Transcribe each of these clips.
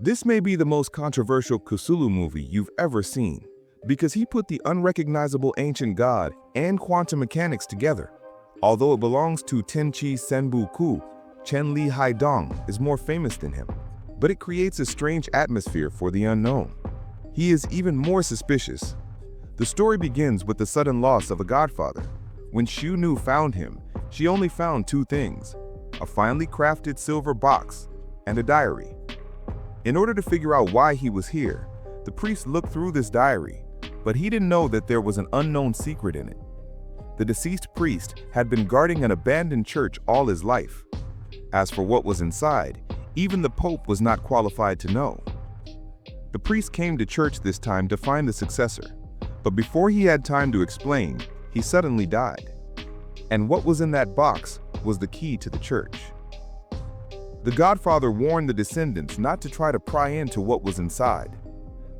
This may be the most controversial Cthulhu movie you've ever seen, because he put the unrecognizable ancient god and quantum mechanics together. Although it belongs to Tenchi Senbu Ku, Chen Li Haidong is more famous than him, but it creates a strange atmosphere for the unknown. He is even more suspicious. The story begins with the sudden loss of a godfather. When Shu Nu found him, she only found two things: a finely crafted silver box and a diary. In order to figure out why he was here, the priest looked through this diary, but he didn't know that there was an unknown secret in it. The deceased priest had been guarding an abandoned church all his life. As for what was inside, even the Pope was not qualified to know. The priest came to church this time to find the successor, but before he had time to explain, he suddenly died. And what was in that box was the key to the church. The godfather warned the descendants not to try to pry into what was inside.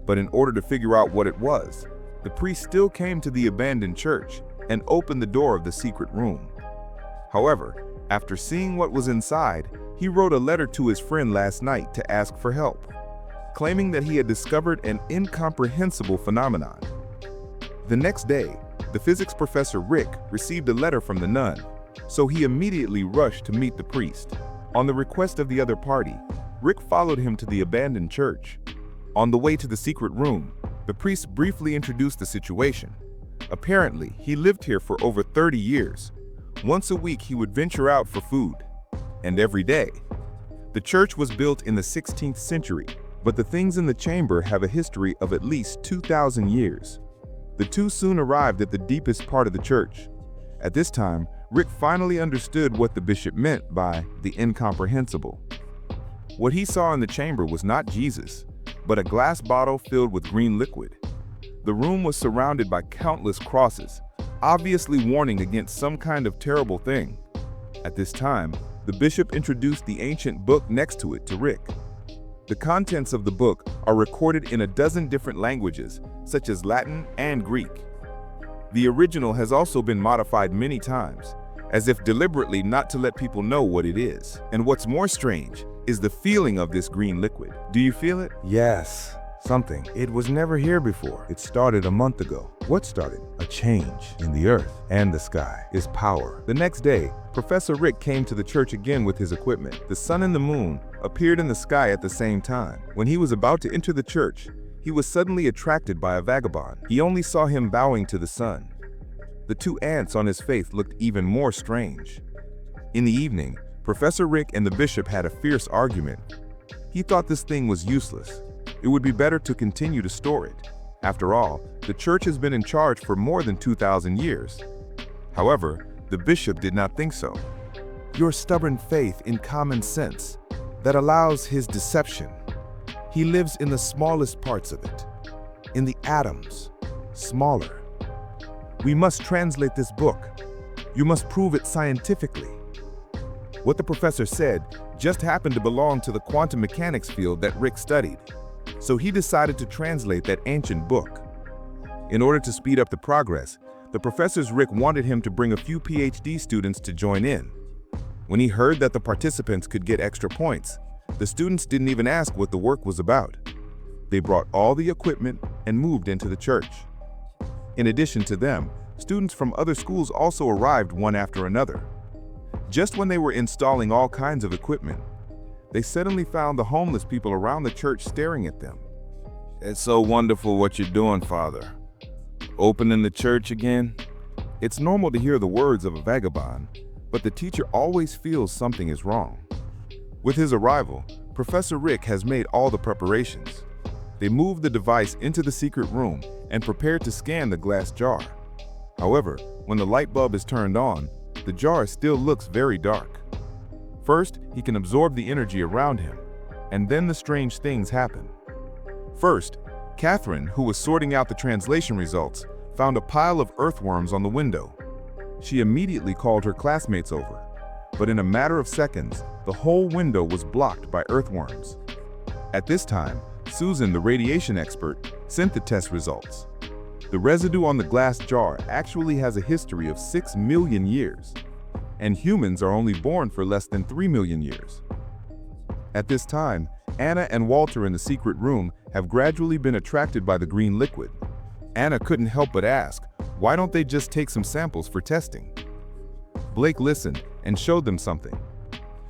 But in order to figure out what it was, the priest still came to the abandoned church and opened the door of the secret room. However, after seeing what was inside, he wrote a letter to his friend last night to ask for help, claiming that he had discovered an incomprehensible phenomenon. The next day, the physics professor Rick received a letter from the nun, so he immediately rushed to meet the priest. On the request of the other party, Rick followed him to the abandoned church. On the way to the secret room, the priest briefly introduced the situation. Apparently, he lived here for over 30 years. Once a week, he would venture out for food, and every day. The church was built in the 16th century, but the things in the chamber have a history of at least 2,000 years. The two soon arrived at the deepest part of the church. At this time, Rick finally understood what the bishop meant by the incomprehensible. What he saw in the chamber was not Jesus, but a glass bottle filled with green liquid. The room was surrounded by countless crosses, obviously warning against some kind of terrible thing. At this time, the bishop introduced the ancient book next to it to Rick. The contents of the book are recorded in a dozen different languages, such as Latin and Greek. The original has also been modified many times, as if deliberately not to let people know what it is. And what's more strange is the feeling of this green liquid. Do you feel it? Yes, something. It was never here before. It started a month ago. What started? A change in the earth and the sky is power. The next day, Professor Rick came to the church again with his equipment. The sun and the moon appeared in the sky at the same time. When he was about to enter the church, he was suddenly attracted by a vagabond. He only saw him bowing to the sun. The two ants on his face looked even more strange. In the evening, Professor Rick and the bishop had a fierce argument. He thought this thing was useless. It would be better to continue to store it. After all, the church has been in charge for more than 2,000 years. However, the bishop did not think so. Your stubborn faith in common sense that allows his deception. He lives in the smallest parts of it, in the atoms, smaller. We must translate this book. You must prove it scientifically. What the professor said just happened to belong to the quantum mechanics field that Rick studied, so he decided to translate that ancient book. In order to speed up the progress, the professor's Rick wanted him to bring a few PhD students to join in. When he heard that the participants could get extra points, the students didn't even ask what the work was about. They brought all the equipment and moved into the church. In addition to them, students from other schools also arrived one after another. Just when they were installing all kinds of equipment, they suddenly found the homeless people around the church staring at them. It's so wonderful what you're doing, Father. Opening the church again? It's normal to hear the words of a vagabond, but the teacher always feels something is wrong. With his arrival, Professor Rick has made all the preparations. They moved the device into the secret room and prepared to scan the glass jar. However, when the light bulb is turned on, the jar still looks very dark. First, he can absorb the energy around him, and then the strange things happen. First, Catherine, who was sorting out the translation results, found a pile of earthworms on the window. She immediately called her classmates over, but in a matter of seconds, the whole window was blocked by earthworms. At this time, Susan, the radiation expert, sent the test results. The residue on the glass jar actually has a history of 6 million years, and humans are only born for less than 3 million years. At this time, Anna and Walter in the secret room have gradually been attracted by the green liquid. Anna couldn't help but ask, why don't they just take some samples for testing? Blake listened and showed them something.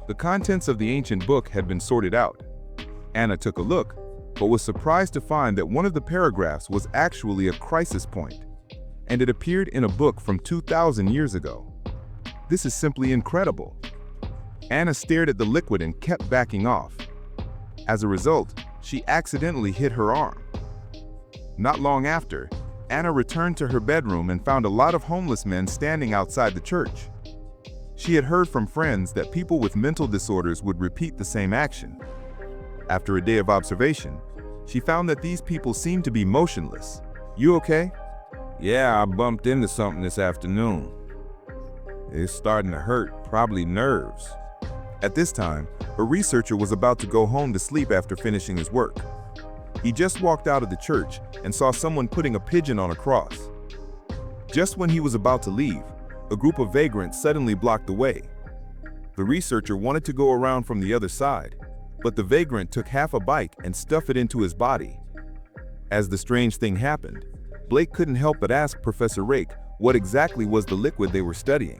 The contents of the ancient book had been sorted out. Anna took a look, but was surprised to find that one of the paragraphs was actually a crisis point, and it appeared in a book from 2,000 years ago. This is simply incredible. Anna stared at the liquid and kept backing off. As a result, she accidentally hit her arm. Not long after, Anna returned to her bedroom and found a lot of homeless men standing outside the church. She had heard from friends that people with mental disorders would repeat the same action. After a day of observation, she found that these people seemed to be motionless. "You okay?" "Yeah, I bumped into something this afternoon. It's starting to hurt, probably nerves." At this time, a researcher was about to go home to sleep after finishing his work. He just walked out of the church and saw someone putting a pigeon on a cross. Just when he was about to leave, a group of vagrants suddenly blocked the way. The researcher wanted to go around from the other side, but the vagrant took half a bike and stuffed it into his body. As the strange thing happened, Blake couldn't help but ask Professor Rake what exactly was the liquid they were studying.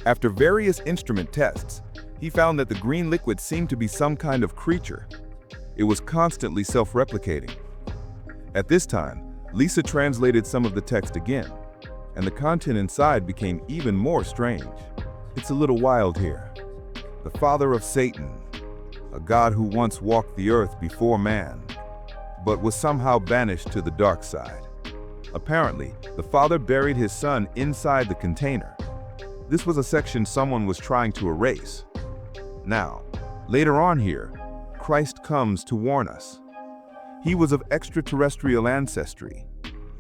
After various instrument tests, he found that the green liquid seemed to be some kind of creature. It was constantly self-replicating. At this time, Lisa translated some of the text again, and the content inside became even more strange. "It's a little wild here. The father of Satan, a god who once walked the earth before man, but was somehow banished to the dark side. Apparently, the father buried his son inside the container. This was a section someone was trying to erase. Now, later on here, Christ comes to warn us. He was of extraterrestrial ancestry,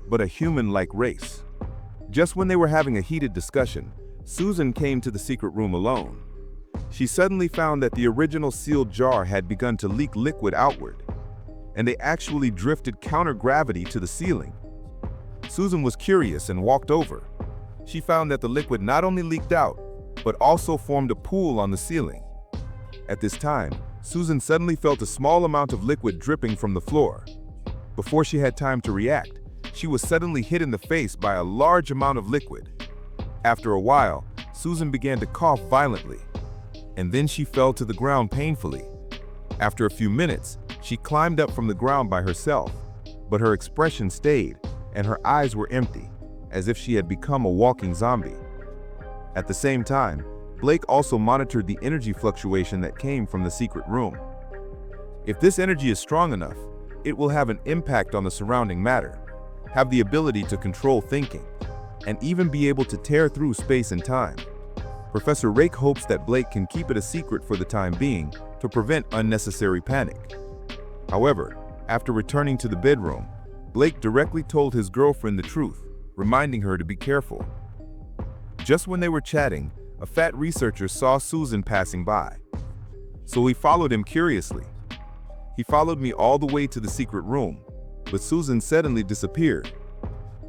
but a human-like race." Just when they were having a heated discussion, Susan came to the secret room alone. She suddenly found that the original sealed jar had begun to leak liquid outward, and they actually drifted counter-gravity to the ceiling. Susan was curious and walked over. She found that the liquid not only leaked out, but also formed a pool on the ceiling. At this time, Susan suddenly felt a small amount of liquid dripping from the floor. Before she had time to react, she was suddenly hit in the face by a large amount of liquid. After a while, Susan began to cough violently, and then she fell to the ground painfully. After a few minutes, she climbed up from the ground by herself, but her expression stayed, and her eyes were empty, as if she had become a walking zombie. At the same time, Blake also monitored the energy fluctuation that came from the secret room. If this energy is strong enough, it will have an impact on the surrounding matter, have the ability to control thinking, and even be able to tear through space and time. Professor Rake hopes that Blake can keep it a secret for the time being to prevent unnecessary panic. However, after returning to the bedroom, Blake directly told his girlfriend the truth, reminding her to be careful. Just when they were chatting, a fat researcher saw Susan passing by, so he followed him curiously. He followed me all the way to the secret room, but Susan suddenly disappeared.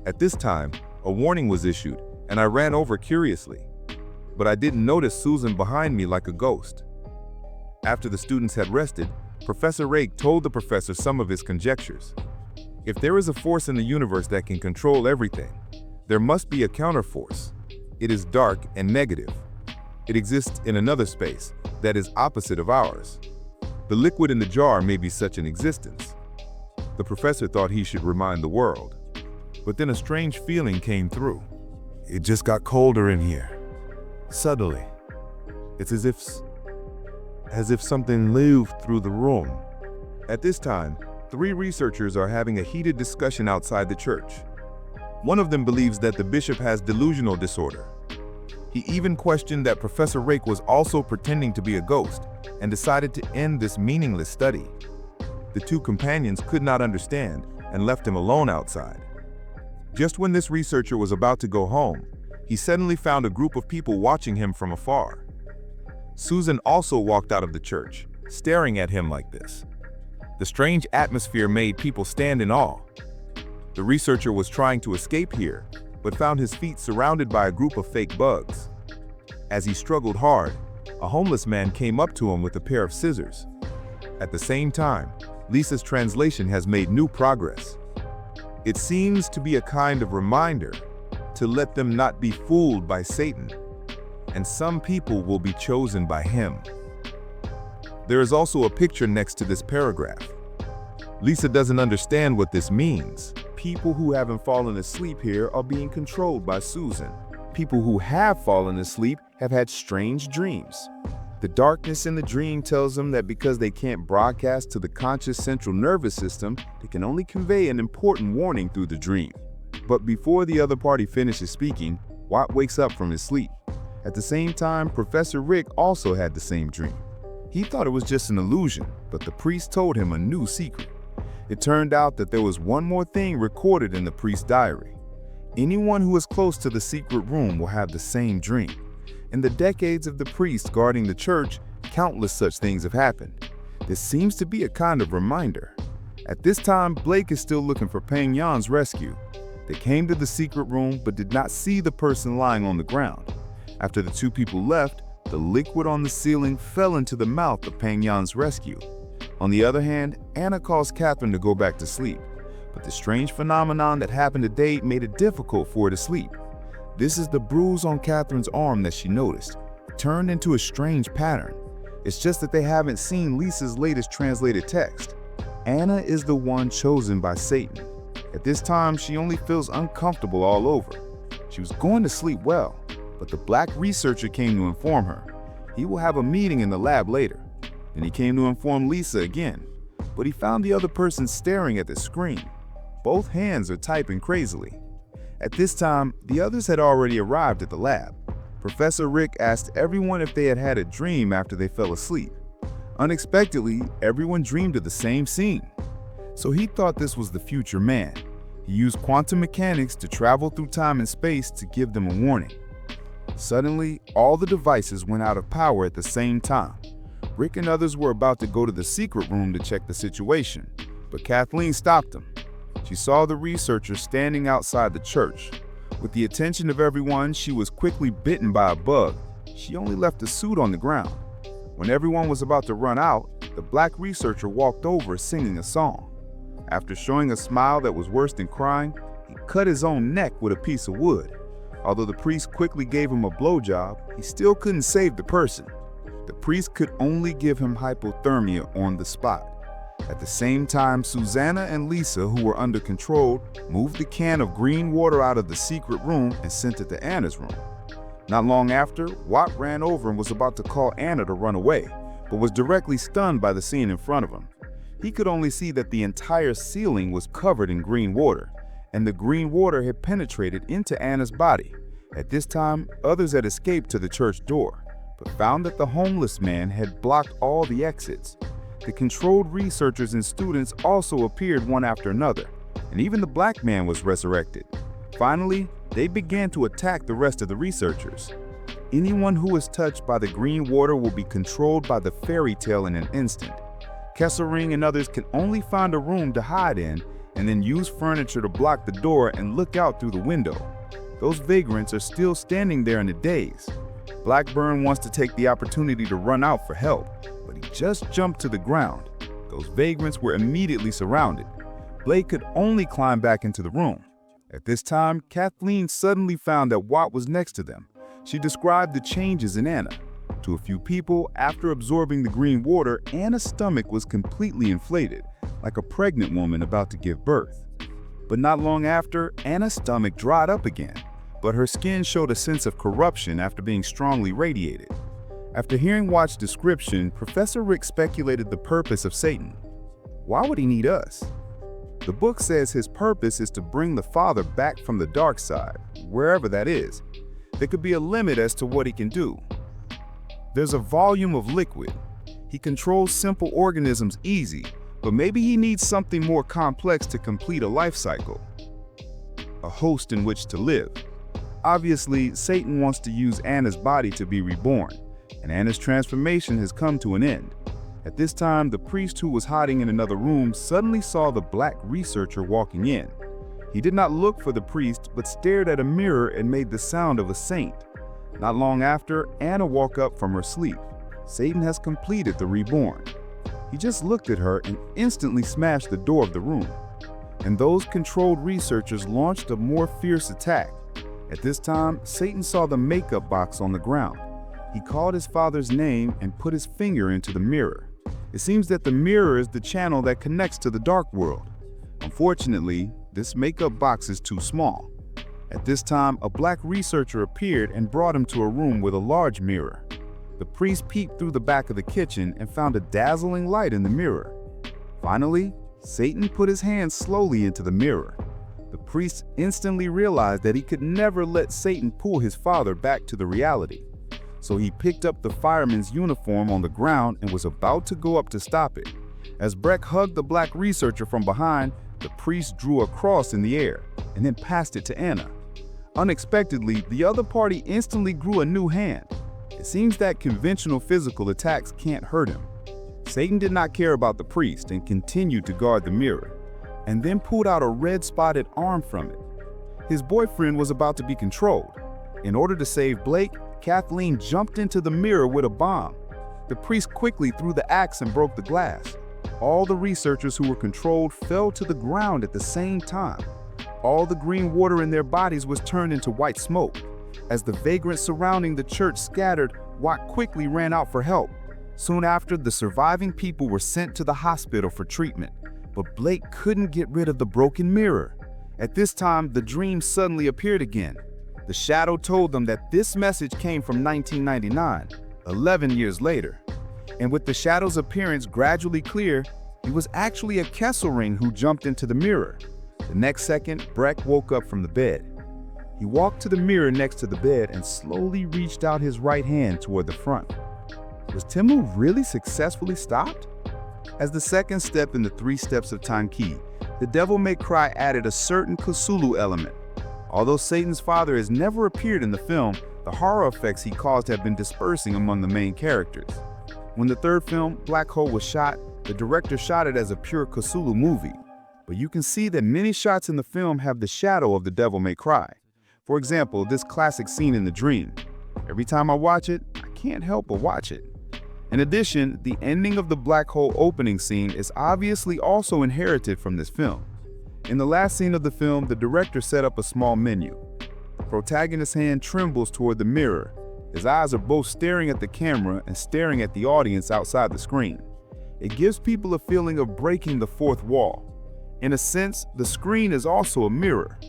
At this time, a warning was issued, and I ran over curiously, but I didn't notice Susan behind me like a ghost. After the students had rested, Professor Rake told the professor some of his conjectures. If there is a force in the universe that can control everything, there must be a counterforce. It is dark and negative. It exists in another space that is opposite of ours. The liquid in the jar may be such an existence. The professor thought he should remind the world, but then a strange feeling came through. It just got colder in here. Suddenly, it's as if something moved through the room. At this time, 3 researchers are having a heated discussion outside the church. One of them believes that the bishop has delusional disorder. He even questioned that Professor Rake was also pretending to be a ghost and decided to end this meaningless study. The 2 companions could not understand and left him alone outside. Just when this researcher was about to go home, he suddenly found a group of people watching him from afar. Susan also walked out of the church, staring at him like this. The strange atmosphere made people stand in awe. The researcher was trying to escape here, but found his feet surrounded by a group of fake bugs. As he struggled hard, a homeless man came up to him with a pair of scissors. At the same time, Lisa's translation has made new progress. It seems to be a kind of reminder to let them not be fooled by Satan, and some people will be chosen by him. There is also a picture next to this paragraph. Lisa doesn't understand what this means. People who haven't fallen asleep here are being controlled by Susan. People who have fallen asleep have had strange dreams. The darkness in the dream tells them that because they can't broadcast to the conscious central nervous system, they can only convey an important warning through the dream. But before the other party finishes speaking, Watt wakes up from his sleep. At the same time, Professor Rick also had the same dream. He thought it was just an illusion, but the priest told him a new secret. It turned out that there was one more thing recorded in the priest's diary. Anyone who is close to the secret room will have the same dream. In the decades of the priest guarding the church, countless such things have happened. This seems to be a kind of reminder. At this time, Blake is still looking for Peng Yan's rescue. They came to the secret room but did not see the person lying on the ground. After the two people left, the liquid on the ceiling fell into the mouth of Peng Yan's rescue. On the other hand, Anna calls Catherine to go back to sleep, but the strange phenomenon that happened today made it difficult for her to sleep. This is the bruise on Catherine's arm that she noticed. It turned into a strange pattern. It's just that they haven't seen Lisa's latest translated text. Anna is the one chosen by Satan. At this time, she only feels uncomfortable all over. She was going to sleep well, but the black researcher came to inform her. He will have a meeting in the lab later. Then he came to inform Lisa again, but he found the other person staring at the screen. Both hands are typing crazily. At this time, the others had already arrived at the lab. Professor Rick asked everyone if they had had a dream after they fell asleep. Unexpectedly, everyone dreamed of the same scene. So he thought this was the future man. He used quantum mechanics to travel through time and space to give them a warning. Suddenly, all the devices went out of power at the same time. Rick and others were about to go to the secret room to check the situation, but Kathleen stopped them. She saw the researcher standing outside the church. With the attention of everyone, she was quickly bitten by a bug. She only left the suit on the ground. When everyone was about to run out, the black researcher walked over singing a song. After showing a smile that was worse than crying, he cut his own neck with a piece of wood. Although the priest quickly gave him a blowjob, he still couldn't save the person. The priest could only give him hypothermia on the spot. At the same time, Susanna and Lisa, who were under control, moved the can of green water out of the secret room and sent it to Anna's room. Not long after, Watt ran over and was about to call Anna to run away, but was directly stunned by the scene in front of him. He could only see that the entire ceiling was covered in green water, and the green water had penetrated into Anna's body. At this time, others had escaped to the church door, but found that the homeless man had blocked all the exits. The controlled researchers and students also appeared one after another, and even the black man was resurrected. Finally, they began to attack the rest of the researchers. Anyone who is touched by the green water will be controlled by the fairy tale in an instant. Kesselring and others can only find a room to hide in and then use furniture to block the door and look out through the window. Those vagrants are still standing there in a daze. Blackburn wants to take the opportunity to run out for help, but he just jumped to the ground. Those vagrants were immediately surrounded. Blake could only climb back into the room. At this time, Kathleen suddenly found that Watt was next to them. She described the changes in Anna. To a few people, after absorbing the green water, Anna's stomach was completely inflated, like a pregnant woman about to give birth. But not long after, Anna's stomach dried up again, but her skin showed a sense of corruption after being strongly radiated. After hearing Watt's description, Professor Rick speculated the purpose of Satan. Why would he need us? The book says his purpose is to bring the Father back from the dark side, wherever that is. There could be a limit as to what he can do. There's a volume of liquid. He controls simple organisms easy, but maybe he needs something more complex to complete a life cycle. A host in which to live. Obviously, Satan wants to use Anna's body to be reborn, and Anna's transformation has come to an end. At this time, the priest who was hiding in another room suddenly saw the black researcher walking in. He did not look for the priest, but stared at a mirror and made the sound of a saint. Not long after, Anna woke up from her sleep. Satan has completed the reborn. He just looked at her and instantly smashed the door of the room. And those controlled researchers launched a more fierce attack. At this time, Satan saw the makeup box on the ground. He called his father's name and put his finger into the mirror. It seems that the mirror is the channel that connects to the dark world. Unfortunately, this makeup box is too small. At this time, a black researcher appeared and brought him to a room with a large mirror. The priest peeked through the back of the kitchen and found a dazzling light in the mirror. Finally, Satan put his hand slowly into the mirror. The priest instantly realized that he could never let Satan pull his father back to the reality. So he picked up the fireman's uniform on the ground and was about to go up to stop it. As Breck hugged the black researcher from behind, the priest drew a cross in the air and then passed it to Anna. Unexpectedly, the other party instantly grew a new hand. It seems that conventional physical attacks can't hurt him. Satan did not care about the priest and continued to guard the mirror, and then pulled out a red-spotted arm from it. His boyfriend was about to be controlled. In order to save Blake, Kathleen jumped into the mirror with a bomb. The priest quickly threw the axe and broke the glass. All the researchers who were controlled fell to the ground at the same time. All the green water in their bodies was turned into white smoke. As the vagrants surrounding the church scattered, Watt quickly ran out for help. Soon after, the surviving people were sent to the hospital for treatment. But Blake couldn't get rid of the broken mirror. At this time, the dream suddenly appeared again. The shadow told them that this message came from 1999, 11 years later. And with the shadow's appearance gradually clear, it was actually a Kesselring who jumped into the mirror. The next second, Breck woke up from the bed. He walked to the mirror next to the bed and slowly reached out his right hand toward the front. Was Timu really successfully stopped? As the second step in the 3 steps of Tanki, the Devil May Cry added a certain Cthulhu element. Although Satan's father has never appeared in the film, the horror effects he caused have been dispersing among the main characters. When the third film, Black Hole, was shot, the director shot it as a pure Cthulhu movie. But you can see that many shots in the film have the shadow of the Devil May Cry. For example, this classic scene in the dream. Every time I watch it, I can't help but watch it. In addition, the ending of the Black Hole opening scene is obviously also inherited from this film. In the last scene of the film, the director set up a small menu. The protagonist's hand trembles toward the mirror. His eyes are both staring at the camera and staring at the audience outside the screen. It gives people a feeling of breaking the fourth wall. In a sense, the screen is also a mirror.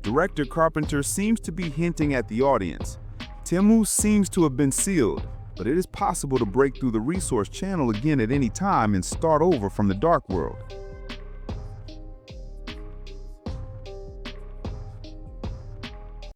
Director Carpenter seems to be hinting at the audience. Timu seems to have been sealed, but it is possible to break through the resource channel again at any time and start over from the dark world.